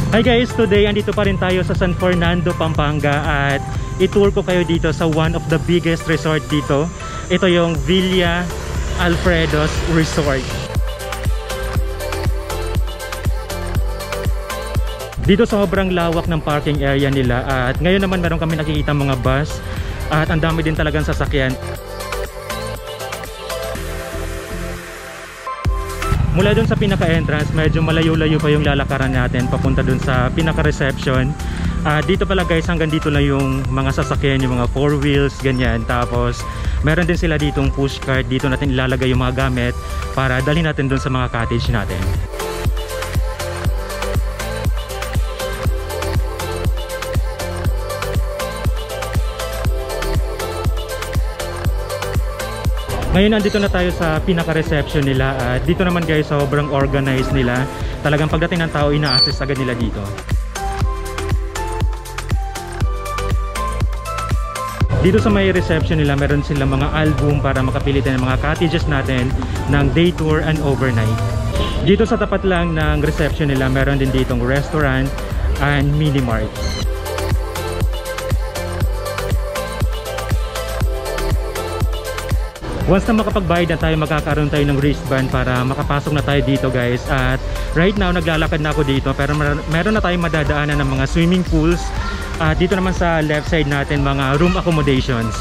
Hi guys, today andito pa rin tayo sa San Fernando, Pampanga at i-tour ko kayo dito sa one of the biggest resort dito. Ito yung Villa Alfredos Resort. Dito sobrang lawak ng parking area nila at ngayon naman meron kami nakikita mga bus at ang dami din talagang sasakyan. Mula dun sa pinaka-entrance, medyo malayo-layo pa yung lalakaran natin papunta dun sa pinaka-reception. Dito pala guys, hanggang dito lang yung mga sasakyan, yung mga 4 wheels, ganyan. Tapos meron din sila ditong push cart. Dito natin ilalagay yung mga gamit para dalhin natin dun sa mga cottage natin. Ngayon nandito na tayo sa pinaka-reception nila at dito naman guys sobrang organized nila. Talagang pagdating ng tao ina-access agad nila dito. Dito sa may reception nila meron silang mga album para makapili tayo ng mga cottages natin ng day tour and overnight. Dito sa tapat lang ng reception nila meron din ditong restaurant and mini mart. Once na makapagbayad na tayo, magkakaroon tayo ng wristband para makapasok na tayo dito guys. At right now naglalakad na ako dito pero meron na tayong madadaanan ng mga swimming pools. At dito naman sa left side natin mga room accommodations.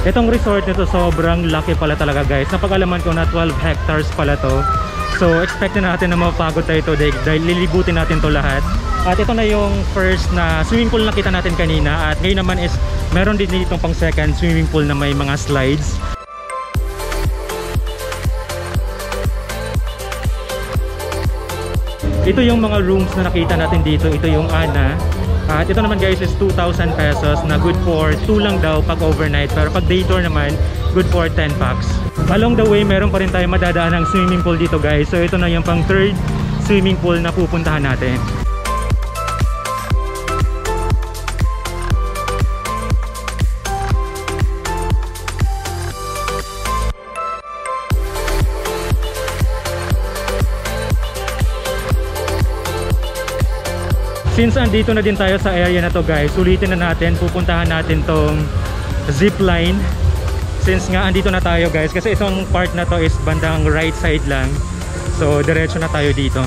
Itong resort nito sobrang laki pala talaga guys. Napag-alaman ko na 12 hectares pala to. So expect na natin na mapagod tayo today dahil lilibutin natin to lahat. At ito na yung first na swimming pool na nakita natin kanina. At ngayon naman is meron din ditong pang second swimming pool na may mga slides. Ito yung mga rooms na nakita natin dito. Ito yung Ana. At ito naman guys is 2,000 pesos na good for 2 lang daw pag overnight. Pero pag day tour naman, good for 10 packs. Along the way, meron pa rin tayo madadaan ng swimming pool dito guys. So ito na yung pang third swimming pool na pupuntahan natin. Since andito na din tayo sa area na to guys, ulitin na natin, pupuntahan natin tong zip line. Since nga andito na tayo guys, kasi itong part na to is bandang right side lang. So diretso na tayo dito.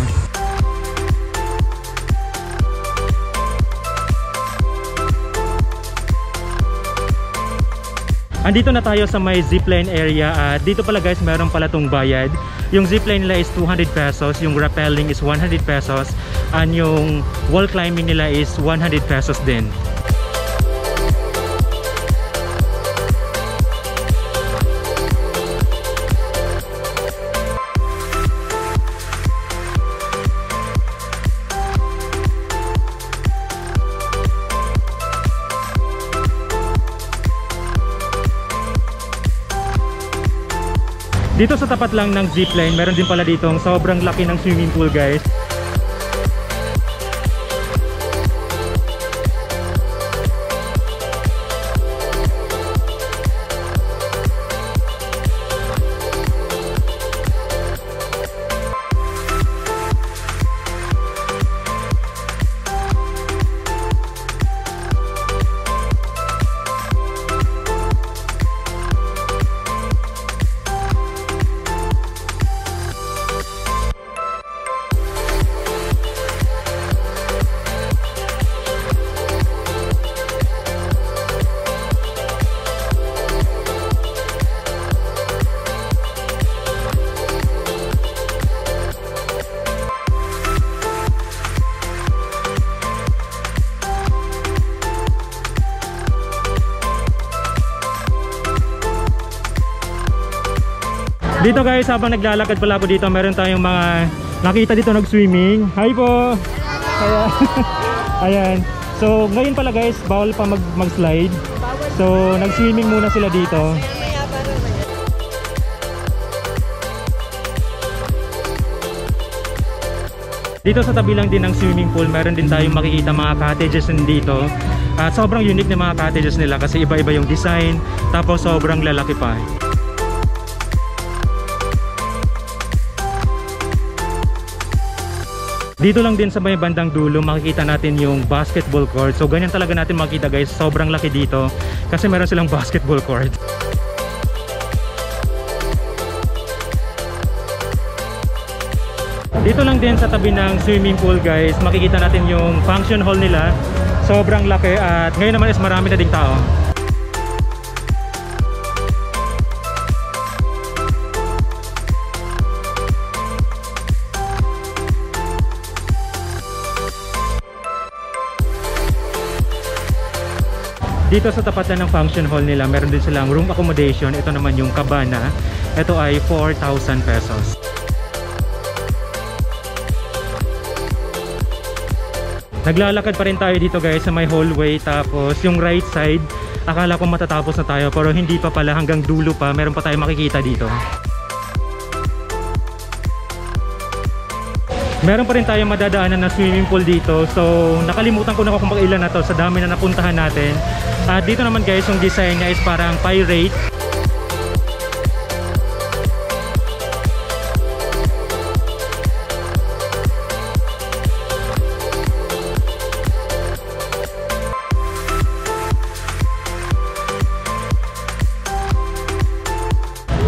Andito na tayo sa may zipline area at dito pala guys meron pala tong bayad. Yung zipline nila is 200 pesos, yung rappelling is 100 pesos, and yung wall climbing nila is 100 pesos din. Dito sa tapat lang ng zipline, meron din pala ditong sobrang laki ng swimming pool guys. Dito guys, habang naglalakad pala ako dito, meron tayong mga nakita dito nag-swimming. Hi po! Ayan. Ayan. So ngayon pala guys, bawal pa mag-slide. So nag-swimming muna sila dito. Dito sa tabi lang din ng swimming pool, meron din tayong makikita mga cottages dito. At sobrang unique ng mga cottages nila kasi iba-iba yung design, tapos sobrang lalaki pa. Dito lang din sa may bandang dulo makikita natin yung basketball court. So ganyan talaga natin makita guys, sobrang laki dito kasi meron silang basketball court. Dito lang din sa tabi ng swimming pool guys, makikita natin yung function hall nila. Sobrang laki at ngayon naman is marami na ding tao. Dito sa tapat na ng function hall nila, meron din silang room accommodation. Ito naman yung cabana. Ito ay 4,000 pesos. Naglalakad pa rin tayo dito guys sa may hallway. Tapos yung right side, akala ko matatapos na tayo pero hindi pa pala, hanggang dulo pa. Meron pa tayo makikita dito. Meron pa rin tayong madadaanan na swimming pool dito. So nakalimutan ko na kung ilan na to sa dami na napuntahan natin. At dito naman guys, yung design niya is parang pirate.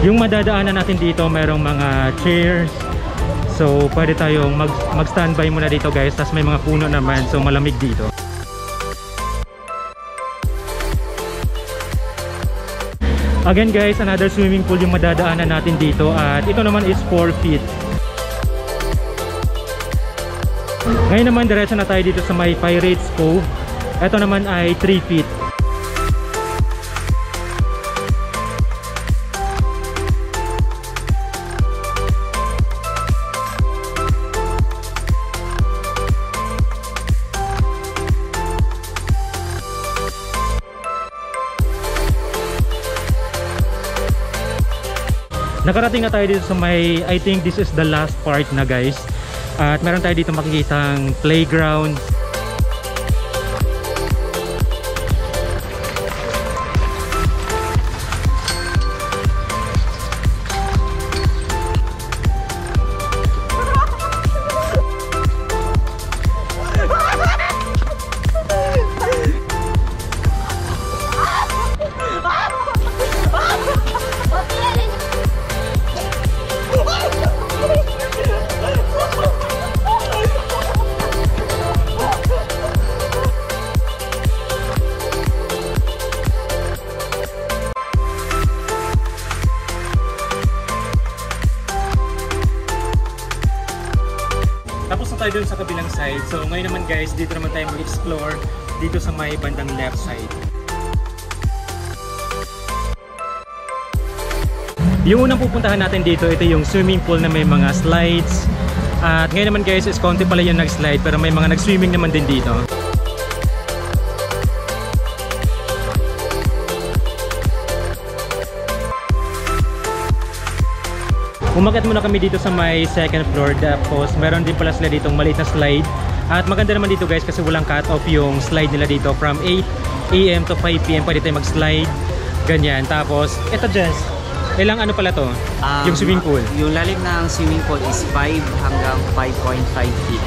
Yung madadaanan natin dito, merong mga chairs. So pwede tayong mag-standby muna dito guys. Tapos may mga puno naman, so malamig dito. Again guys, another swimming pool yung madadaanan natin dito. At ito naman is 4 feet. Ngayon naman diretso na tayo dito sa may Pirates Cove. Ito naman ay 3 feet. Nakarating na tayo dito sa may, I think this is the last part na guys. At meron tayo dito makikitang playground. Tapos na tayo dun sa kabilang side. So ngayon naman guys, dito naman tayo mag-explore dito sa may bandang left side. Yung unang pupuntahan natin dito, ito yung swimming pool na may mga slides. At ngayon naman guys, is konti pala yung nag-slide pero may mga nag-swimming naman din dito. Umakyat muna kami dito sa may second floor. Tapos meron din pala sila ditong maliit na slide. At maganda naman dito guys kasi walang cut off yung slide nila dito. From 8 AM to 5 PM pwede tayo mag-slide. Ganyan. Tapos eto Jess, ilang ano pala to? Yung swimming pool. Yung lalim ng swimming pool is 5 hanggang 5.5 feet.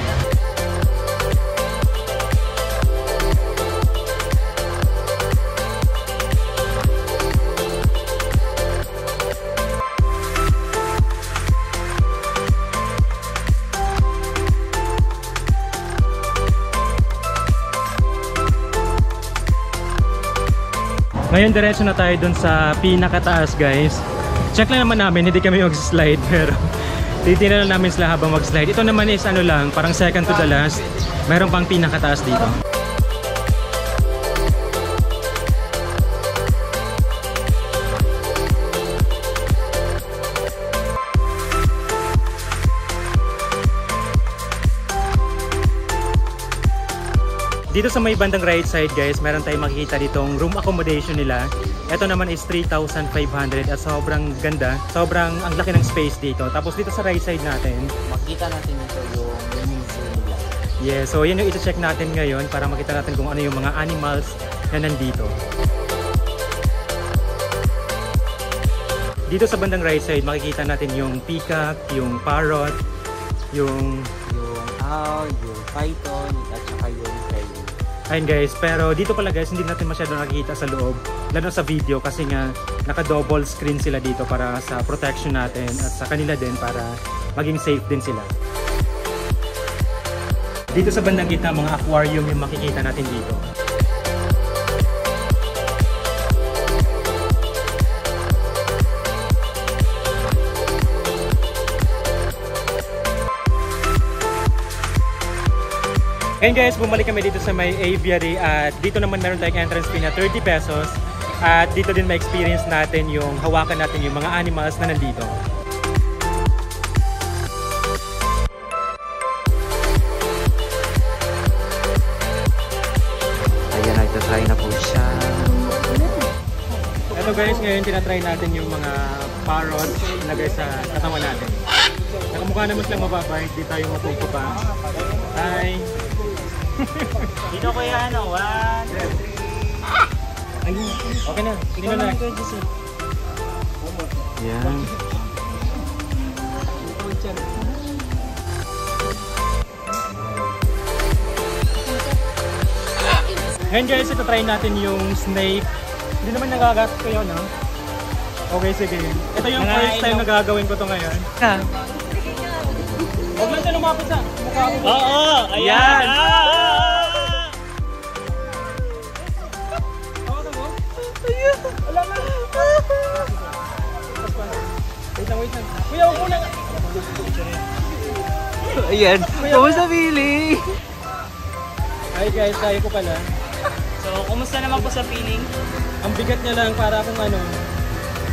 Ngayon diretso na tayo dun sa pinakataas guys. Check lang naman namin, hindi kami mag-slide pero titignan lang namin sila habang mag-slide. Ito naman is ano lang, parang second to the last. Meron pang pinakataas dito. Dito sa may bandang right side guys, meron tayong makikita ditong room accommodation nila. Ito naman is 3,500 at sobrang ganda. Sobrang ang laki ng space dito. Tapos dito sa right side natin, Makita natin ito yung mini zoo Yeah, so yan yung iti-check natin ngayon para makita natin kung ano yung mga animals na nandito. Dito sa bandang right side, makikita natin yung peacock, yung parrot, yung owl, yung python, at saka yung crane. ayun guys, pero dito pala guys, hindi natin masyado nakikita sa loob, lalo sa video kasi nga naka-double screen sila dito para sa protection natin at sa kanila din para maging safe din sila. Dito sa bandang gitna, mga aquarium yung makikita natin dito. And guys, bumalik kami dito sa may aviary at dito naman meron tayong entrance fee na 30 pesos at dito din ma-experience natin yung hawakan natin yung mga animals na nandito. Ayan, nagtatry na po siya. Ito guys, ngayon tinatry natin yung mga parrot ilagay sa katawan natin. Nakamukha naman silang mababay, hindi tayo mapupaba. Hi! Dito ko yan, 1, 2, 3. Okay na, sige na lang. Yan. Ngayon guys, ito try natin yung snake. Hindi naman nagagat ko yun, no? Okay, sige. Ito yung first time na gagawin ko to ngayon. Huwag lang siya lumapit sa mukha ko. Oo! Ayan! Hawakan mo? Wala na. Wait lang. Kuya, huwag muna. Ayan! Kamusta feeling? Hi guys, kaya ko pala. So, kumusta naman po sa feeling? Ang bigat niya lang para kung ano.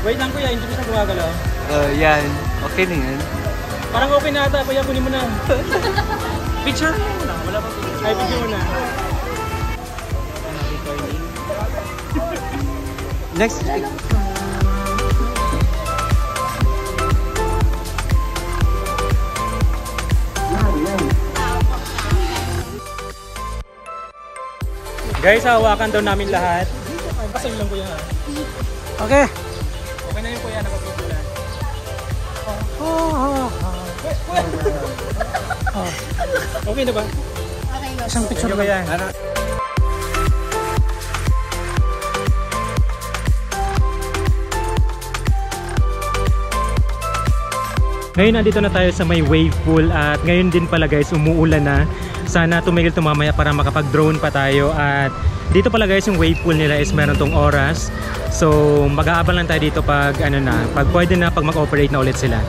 Wait lang kuya, hindi ko siya gumagalaw. Yan. Okay na yan. Parang okay na ata, kuya, kunin mo na. Picture mo lang. Wala pa picture. Ay, video mo na. Next. Guys, hawakan daw namin lahat. Pasal lang kuya ha. Okay. Okay na yun kuya, nakapito lang. Okay na ba? Okay na. Isang picture ba yan? Ngayon nandito na tayo sa may wave pool at ngayon din pala guys umuulan na. Sana tumigil mamaya para makapag-drone pa tayo at dito pala guys yung wave pool nila is meron tong oras. So mag-aabang lang tayo dito pag ano na, pag pwede na, pag mag-operate na ulit sila.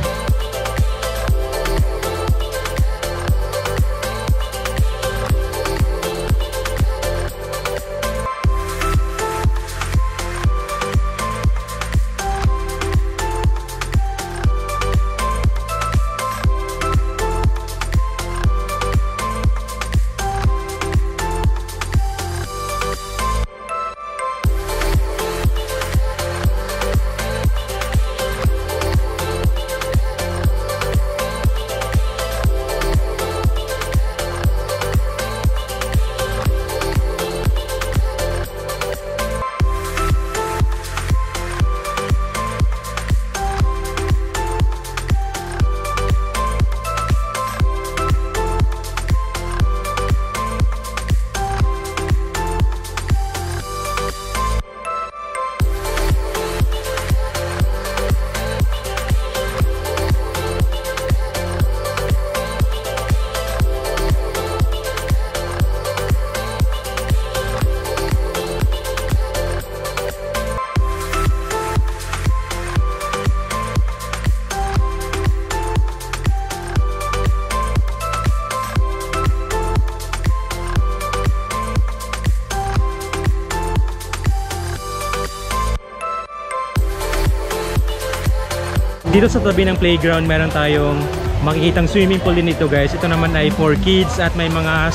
Dito sa tabi ng playground meron tayong makikitang swimming pool din dito guys. Ito naman ay for kids at may mga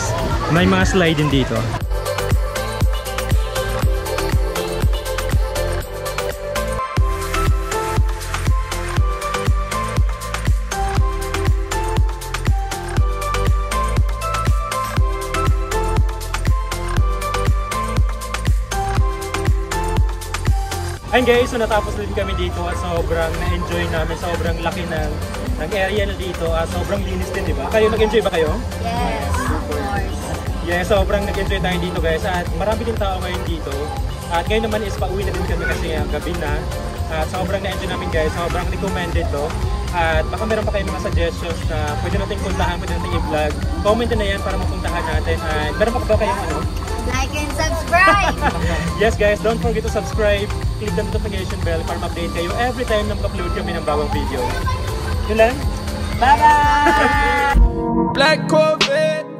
slide din dito. Ayun guys, so natapos din kami dito at sobrang na-enjoy namin. Sobrang laki ng area na dito at sobrang linis din, di ba? Kayo, nag-enjoy ba kayo? Yes, of course. Yeah, sobrang nag-enjoy tayo dito guys at marami din tao ngayon dito. At ngayon naman is pauwi na din kami kasi gabi na. At sobrang na-enjoy namin guys, sobrang recommended to. At baka meron pa kayong mga suggestions na pwede natin puntahan, pwede natin i-vlog. Comment na yan para mapuntahan natin. At meron pa ba kayong ano? Like and subscribe! Yes guys, don't forget to subscribe. Click the notification bell para ma-update kayo every time na mag-upload kami ng bagong video. Yun lang. Bye-bye! Black Corvette.